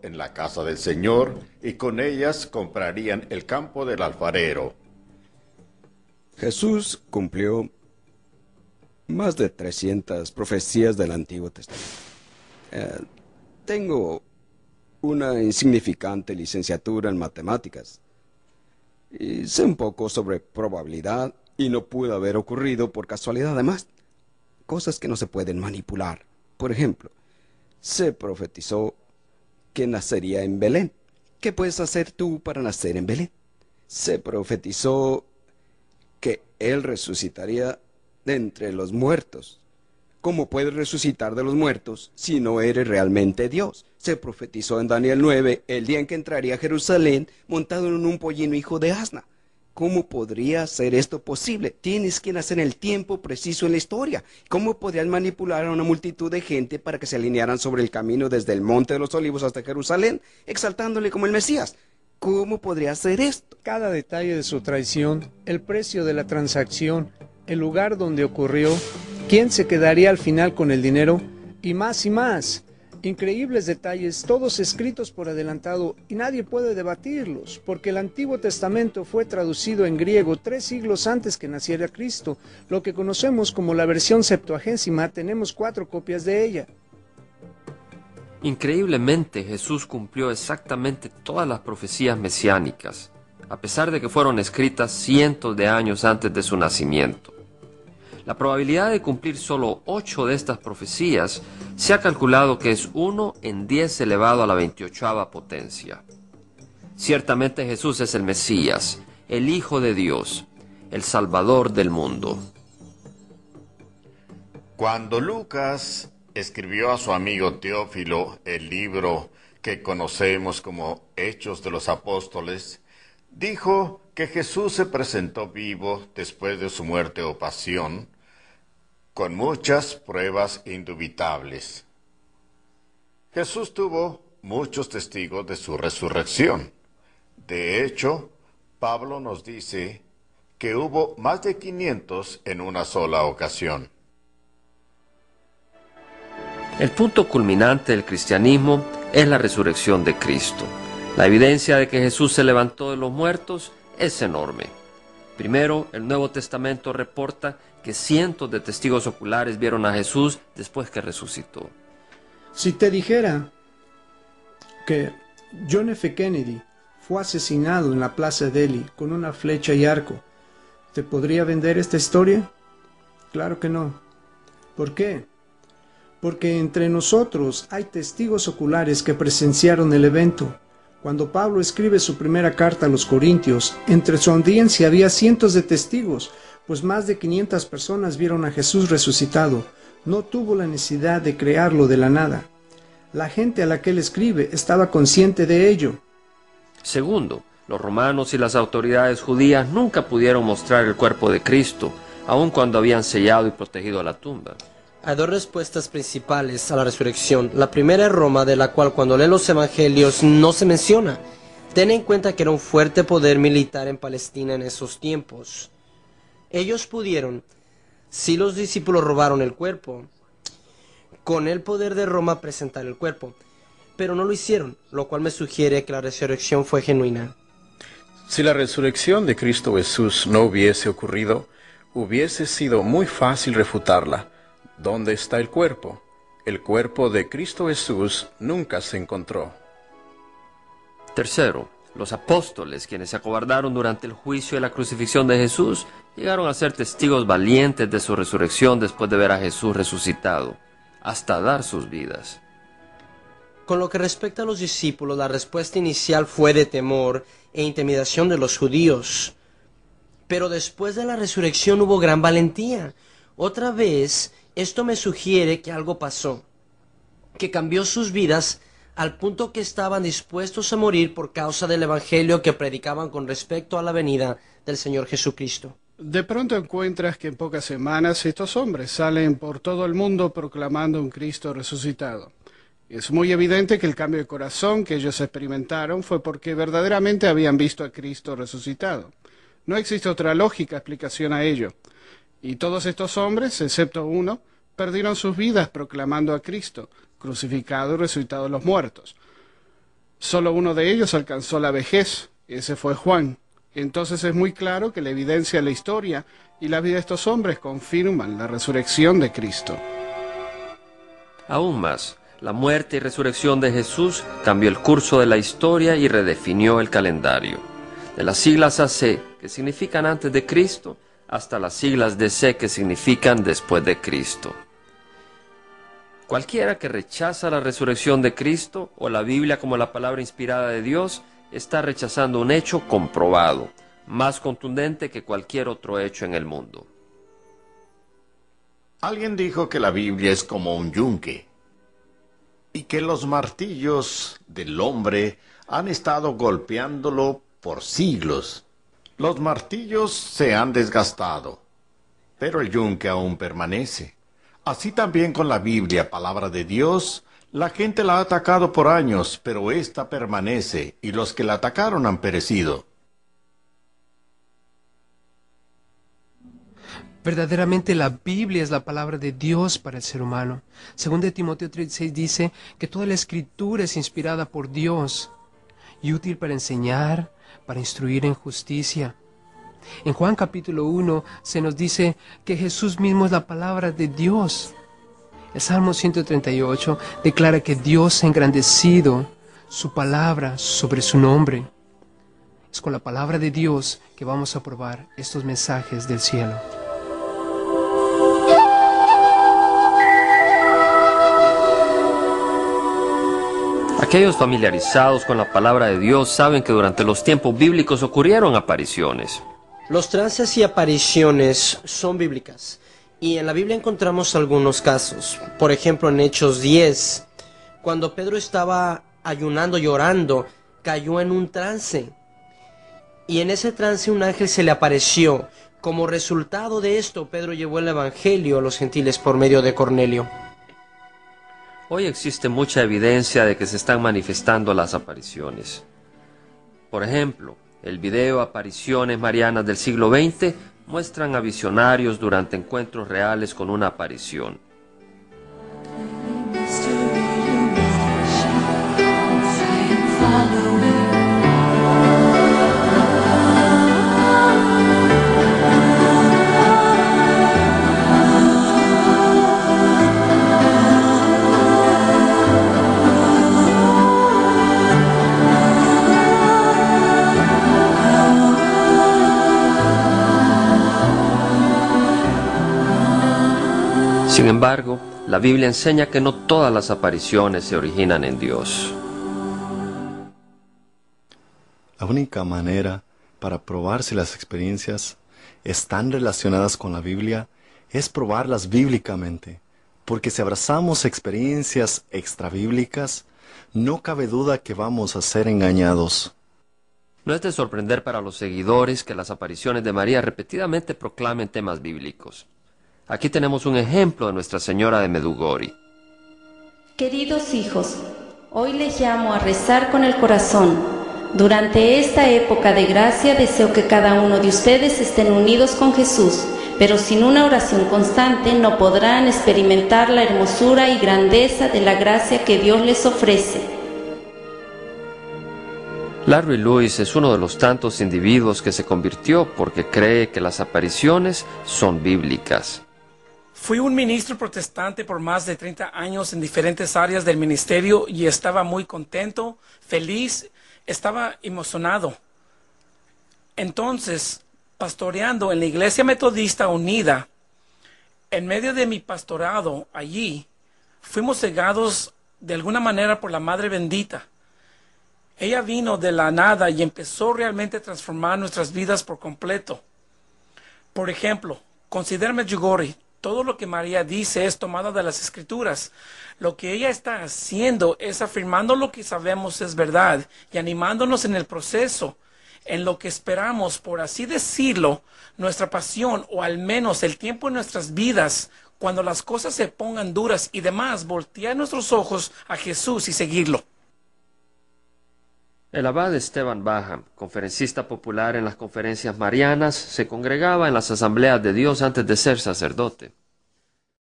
en la casa del Señor, y con ellas comprarían el campo del alfarero. Jesús cumplió más de 300 profecías del Antiguo Testamento. Tengo una insignificante licenciatura en matemáticas. Y sé un poco sobre probabilidad y no pudo haber ocurrido por casualidad. Además, cosas que no se pueden manipular. Por ejemplo, se profetizó que nacería en Belén. ¿Qué puedes hacer tú para nacer en Belén? Se profetizó que Él resucitaría de entre los muertos. ¿Cómo puedes resucitar de los muertos si no eres realmente Dios? Se profetizó en Daniel 9 el día en que entraría a Jerusalén montado en un pollino hijo de asna. ¿Cómo podría ser esto posible? Tienes que nacer en el tiempo preciso en la historia. ¿Cómo podrías manipular a una multitud de gente para que se alinearan sobre el camino desde el Monte de los Olivos hasta Jerusalén, exaltándole como el Mesías? ¿Cómo podría hacer esto? Cada detalle de su traición, el precio de la transacción, el lugar donde ocurrió, quién se quedaría al final con el dinero, y más y más. Increíbles detalles, todos escritos por adelantado, y nadie puede debatirlos, porque el Antiguo Testamento fue traducido en griego 3 siglos antes que naciera Cristo. Lo que conocemos como la versión Septuagésima, tenemos 4 copias de ella. Increíblemente, Jesús cumplió exactamente todas las profecías mesiánicas, a pesar de que fueron escritas cientos de años antes de su nacimiento. La probabilidad de cumplir solo 8 de estas profecías se ha calculado que es 1 en 10 elevado a la 28ª potencia. Ciertamente Jesús es el Mesías, el Hijo de Dios, el Salvador del mundo. Cuando Lucas escribió a su amigo Teófilo el libro que conocemos como Hechos de los Apóstoles, dijo que Jesús se presentó vivo después de su muerte o pasión, con muchas pruebas indubitables. Jesús tuvo muchos testigos de su resurrección. De hecho, Pablo nos dice que hubo más de 500 en una sola ocasión. El punto culminante del cristianismo es la resurrección de Cristo. La evidencia de que Jesús se levantó de los muertos es enorme. Primero, el Nuevo Testamento reporta que cientos de testigos oculares vieron a Jesús después que resucitó. Si te dijera que John F. Kennedy fue asesinado en la Plaza Delhi con una flecha y arco, ¿te podría vender esta historia? Claro que no. ¿Por qué? Porque entre nosotros hay testigos oculares que presenciaron el evento. Cuando Pablo escribe su primera carta a los Corintios, entre su audiencia había cientos de testigos, pues más de 500 personas vieron a Jesús resucitado. No tuvo la necesidad de crearlo de la nada. La gente a la que él escribe estaba consciente de ello. Segundo, los romanos y las autoridades judías nunca pudieron mostrar el cuerpo de Cristo, aun cuando habían sellado y protegido la tumba. Hay 2 respuestas principales a la resurrección. La primera es Roma, de la cual cuando leen los evangelios no se menciona. Ten en cuenta que era un fuerte poder militar en Palestina en esos tiempos. Ellos pudieron, si los discípulos robaron el cuerpo, con el poder de Roma presentar el cuerpo, pero no lo hicieron, lo cual me sugiere que la resurrección fue genuina. Si la resurrección de Cristo Jesús no hubiese ocurrido, hubiese sido muy fácil refutarla. ¿Dónde está el cuerpo? El cuerpo de Cristo Jesús nunca se encontró. Tercero, los apóstoles, quienes se acobardaron durante el juicio y la crucifixión de Jesús, llegaron a ser testigos valientes de su resurrección después de ver a Jesús resucitado, hasta dar sus vidas. Con lo que respecta a los discípulos, la respuesta inicial fue de temor e intimidación de los judíos. Pero después de la resurrección hubo gran valentía. Otra vez, esto me sugiere que algo pasó, que cambió sus vidas al punto que estaban dispuestos a morir por causa del evangelio que predicaban con respecto a la venida del Señor Jesucristo. De pronto encuentras que en pocas semanas estos hombres salen por todo el mundo proclamando un Cristo resucitado. Es muy evidente que el cambio de corazón que ellos experimentaron fue porque verdaderamente habían visto a Cristo resucitado. No existe otra lógica explicación a ello. Y todos estos hombres, excepto uno, perdieron sus vidas proclamando a Cristo, crucificado y resucitado de los muertos. Solo uno de ellos alcanzó la vejez, ese fue Juan. Entonces es muy claro que la evidencia de la historia y la vida de estos hombres confirman la resurrección de Cristo. Aún más, la muerte y resurrección de Jesús cambió el curso de la historia y redefinió el calendario. De las siglas AC, que significan antes de Cristo, hasta las siglas DC, que significan después de Cristo. Cualquiera que rechaza la resurrección de Cristo o la Biblia como la palabra inspirada de Dios está rechazando un hecho comprobado, más contundente que cualquier otro hecho en el mundo. Alguien dijo que la Biblia es como un yunque y que los martillos del hombre han estado golpeándolo por siglos. Los martillos se han desgastado, pero el yunque aún permanece. Así también con la Biblia, palabra de Dios, la gente la ha atacado por años, pero ésta permanece, y los que la atacaron han perecido. Verdaderamente la Biblia es la palabra de Dios para el ser humano. Según de Timoteo 3:6 dice que toda la escritura es inspirada por Dios y útil para enseñar, para instruir en justicia. En Juan capítulo 1 se nos dice que Jesús mismo es la palabra de Dios. El Salmo 138 declara que Dios ha engrandecido su palabra sobre su nombre. Es con la palabra de Dios que vamos a probar estos mensajes del cielo. Aquellos familiarizados con la palabra de Dios saben que durante los tiempos bíblicos ocurrieron apariciones. Los trances y apariciones son bíblicas, y en la Biblia encontramos algunos casos. Por ejemplo, en Hechos 10, cuando Pedro estaba ayunando y orando, cayó en un trance. Y en ese trance un ángel se le apareció. Como resultado de esto, Pedro llevó el evangelio a los gentiles por medio de Cornelio. Hoy existe mucha evidencia de que se están manifestando las apariciones. Por ejemplo, el video Apariciones Marianas del siglo XX muestran a visionarios durante encuentros reales con una aparición. Sin embargo, la Biblia enseña que no todas las apariciones se originan en Dios. La única manera para probar si las experiencias están relacionadas con la Biblia es probarlas bíblicamente, porque si abrazamos experiencias extrabíblicas, no cabe duda que vamos a ser engañados. No es de sorprender para los seguidores que las apariciones de María repetidamente proclamen temas bíblicos. Aquí tenemos un ejemplo de Nuestra Señora de Medjugorje. Queridos hijos, hoy les llamo a rezar con el corazón. Durante esta época de gracia deseo que cada uno de ustedes estén unidos con Jesús, pero sin una oración constante no podrán experimentar la hermosura y grandeza de la gracia que Dios les ofrece. Larry Lewis es uno de los tantos individuos que se convirtió porque cree que las apariciones son bíblicas. Fui un ministro protestante por más de 30 años en diferentes áreas del ministerio y estaba muy contento, feliz, estaba emocionado. Entonces, pastoreando en la Iglesia Metodista Unida, en medio de mi pastorado allí, fuimos cegados de alguna manera por la Madre Bendita. Ella vino de la nada y empezó realmente a transformar nuestras vidas por completo. Por ejemplo, considera Medjugorje. Todo lo que María dice es tomado de las Escrituras. Lo que ella está haciendo es afirmando lo que sabemos es verdad y animándonos en el proceso, en lo que esperamos, por así decirlo, nuestra pasión o al menos el tiempo en nuestras vidas, cuando las cosas se pongan duras y demás, voltear nuestros ojos a Jesús y seguirlo. El abad Esteban Baham, conferencista popular en las conferencias marianas, se congregaba en las asambleas de Dios antes de ser sacerdote.